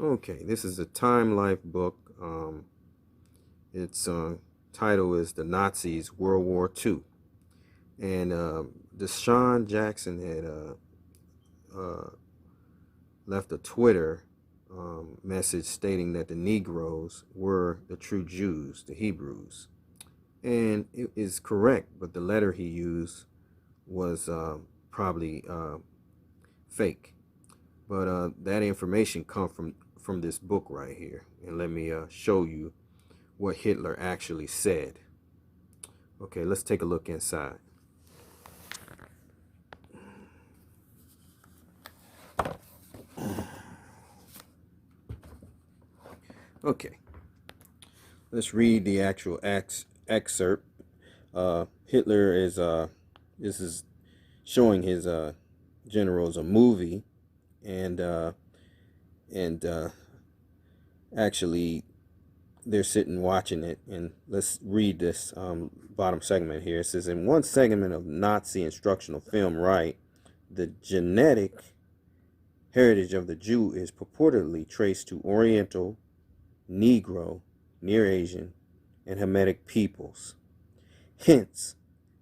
Okay, this is a Time Life book. Its title is The Nazis, World War II. And Desean Jackson had left a Twitter message stating that the Negroes were the true Jews, the Hebrews. And it is correct, but the letter he used was probably fake. But that information comes from this book right here. And let me show you what Hitler actually said. Okay, let's take a look inside. Okay, let's read the actual excerpt. Hitler is this is showing his generals a movie, and actually they're sitting watching it. And let's read this bottom segment here. It says, in one segment of Nazi instructional film, right, the genetic heritage of the Jew is purportedly traced to Oriental, Negro, Near Asian, and Hamitic peoples. Hence,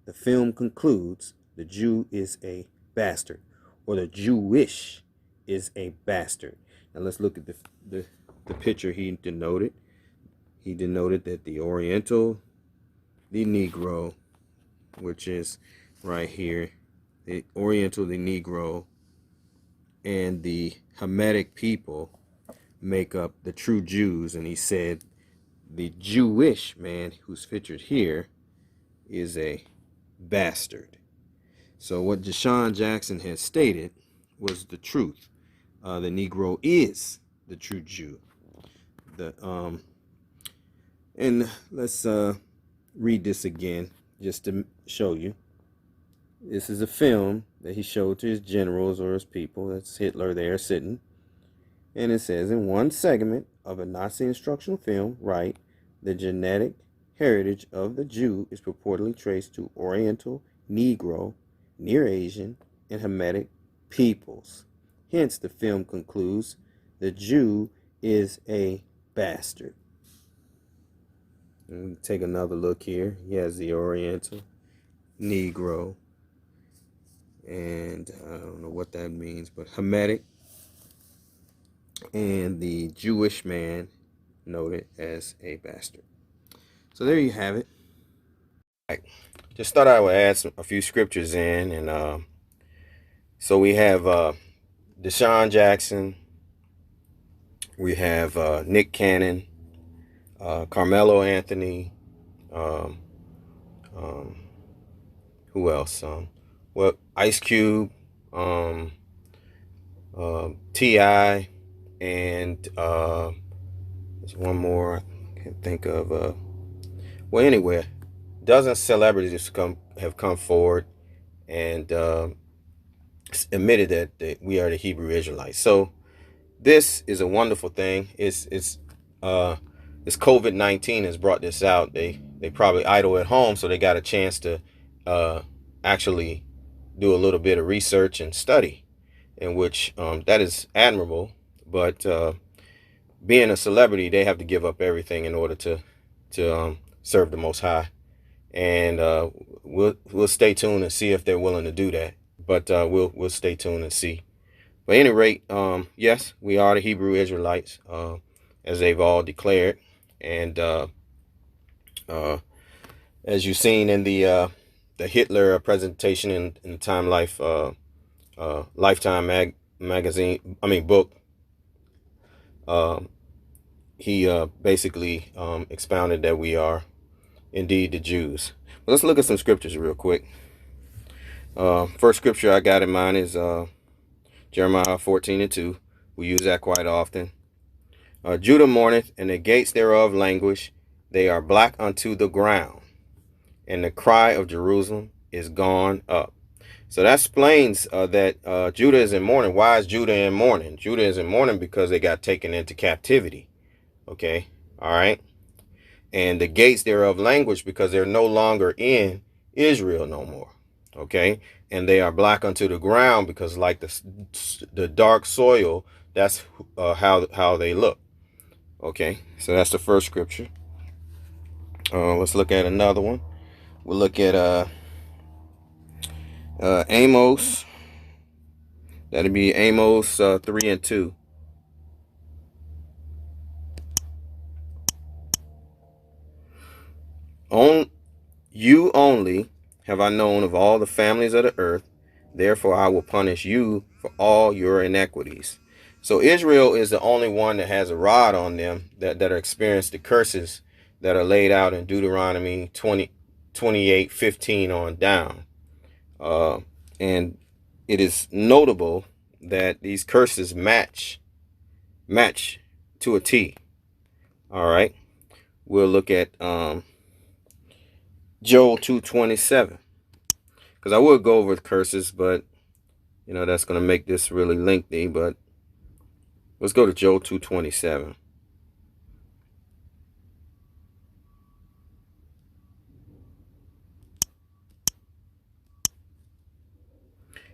the film concludes the Jew is a bastard, or the Jewish is a bastard. Now let's look at the picture he denoted. He denoted that the Oriental, the Negro, which is right here, the Oriental, the Negro, and the Hamitic people make up the true Jews. And he said the Jewish man, who's featured here, is a bastard. So what Desean Jackson has stated was the truth. The Negro is the true Jew. And let's read this again just to show you. This is a film that he showed to his generals or his people. That's Hitler there sitting. And it says, in one segment of a Nazi instructional film, right, the genetic heritage of the Jew is purportedly traced to Oriental, Negro, Near Asian, and Hamitic peoples. Hence, the film concludes, the Jew is a bastard. And take another look here. He has the Oriental, Negro, and I don't know what that means, but Hamitic, and the Jewish man noted as a bastard. So there you have it. Right. Just thought I would add a few scriptures in, and so we have Desean Jackson, we have Nick Cannon, Carmelo Anthony, um, um, who else? Well, Ice Cube, T.I., and there's one more I can't think of. Well, anyway, dozens of celebrities have come forward and admitted that we are the Hebrew Israelites. So this is a wonderful thing. It's COVID-19 has brought this out. They probably idle at home, so they got a chance to actually do a little bit of research and study, in which that is admirable. But being a celebrity, they have to give up everything in order to serve the Most High. And we'll stay tuned and see if they're willing to do that. But we'll stay tuned and see. But at any rate, yes, we are the Hebrew Israelites, as they've all declared. And as you've seen in the Hitler presentation in the Time Life Lifetime magazine, book, he basically expounded that we are indeed the Jews. But let's look at some scriptures real quick. First scripture I got in mind is Jeremiah 14:2. We use that quite often. Judah mourneth, and the gates thereof languish. They are black unto the ground, and the cry of Jerusalem is gone up. So that explains that Judah is in mourning. Why is Judah in mourning? Judah is in mourning because they got taken into captivity. Okay, all right. And the gates thereof languish because they're no longer in Israel no more. Okay, and they are black unto the ground, because like the dark soil, that's how they look. Okay, so that's the first scripture. Let's look at another one. We'll look at Amos. That'd be Amos 3 and 2. On you only have I known of all the families of the earth, therefore I will punish you for all your iniquities. So Israel is the only one that has a rod on them, that are experienced the curses that are laid out in Deuteronomy 28:15 on down. And it is notable that these curses match to a T. All right. We'll look at Joel 2:27, because I would go over the curses, but that's going to make this really lengthy. But let's go to Joel 2:27.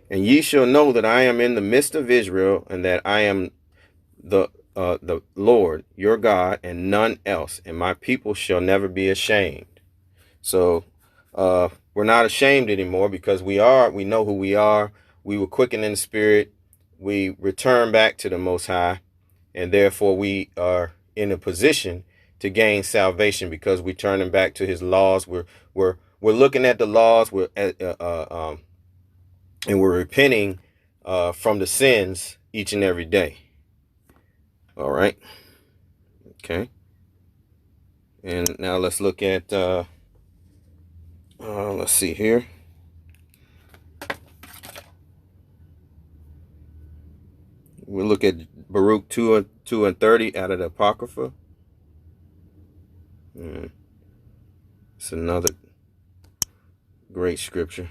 And ye shall know that I am in the midst of Israel, and that I am the Lord your God, and none else, and my people shall never be ashamed. So we're not ashamed anymore, because we know who we are. We were quickened in the spirit. We return back to the Most High, and therefore we are in a position to gain salvation, because we're turning back to His laws. We're looking at the laws. And we're repenting from the sins each and every day. All right. Okay. And now let's look at let's see here. We'll look at Baruch 2 and 30 out of the Apocrypha. It's another great scripture.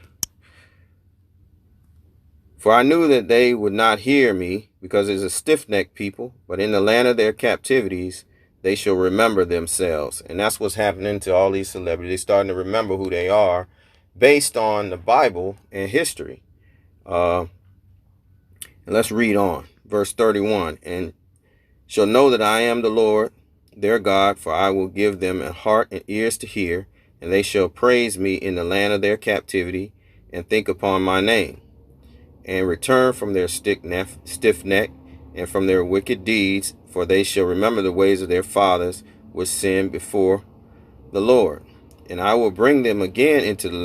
For I knew that they would not hear me, because it is a stiff-necked people, but in the land of their captivities they shall remember themselves. And that's what's happening to all these celebrities. They're starting to remember who they are based on the Bible and history. And let's read on. Verse 31. And shall know that I am the Lord their God, for I will give them a heart and ears to hear, and they shall praise me in the land of their captivity, and think upon my name, and return from their stiff neck, and from their wicked deeds, for they shall remember the ways of their fathers, which sinned before the Lord. And I will bring them again into the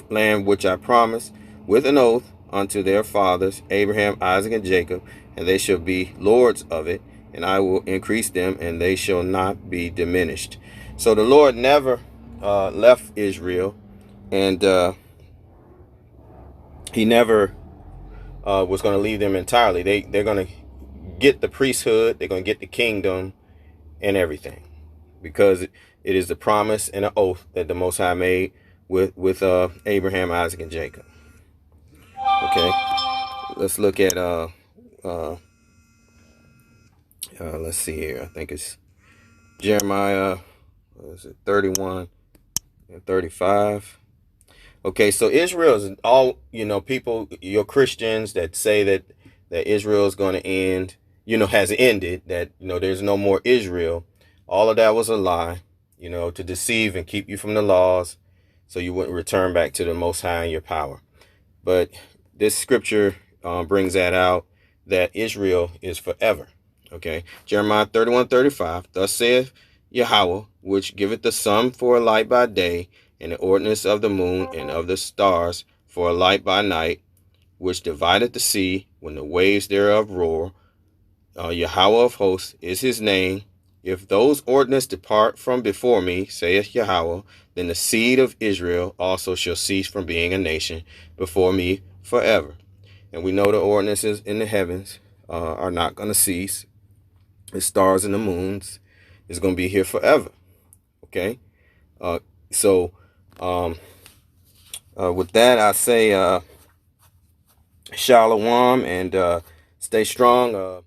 land which I promised with an oath unto their fathers, Abraham, Isaac, and Jacob, and they shall be lords of it, and I will increase them, and they shall not be diminished. So the Lord never left Israel, and He never was going to leave them entirely. They're going to get the priesthood, they're going to get the kingdom and everything, because it is the promise and an oath that the Most High made with Abraham, Isaac, and Jacob. Okay, let's look at let's see here. I think it's Jeremiah, 31 and 35. Okay, so Israel is all, people, you're Christians that say that Israel is going to end, has ended, that, there's no more Israel. All of that was a lie, to deceive and keep you from the laws, so you wouldn't return back to the Most High and your power. But this scripture brings that out, that Israel is forever. Okay, Jeremiah 31:35. Thus saith Yahweh, which giveth the sun for a light by day, and the ordinance of the moon and of the stars for a light by night, which divideth the sea when the waves thereof roar. Yahweh of hosts is his name. If those ordinances depart from before me, saith Yahweh, then the seed of Israel also shall cease from being a nation before me forever. And we know the ordinances in the heavens are not going to cease. The stars and the moons is going to be here forever. Okay? So with that, I say shalom, and stay strong.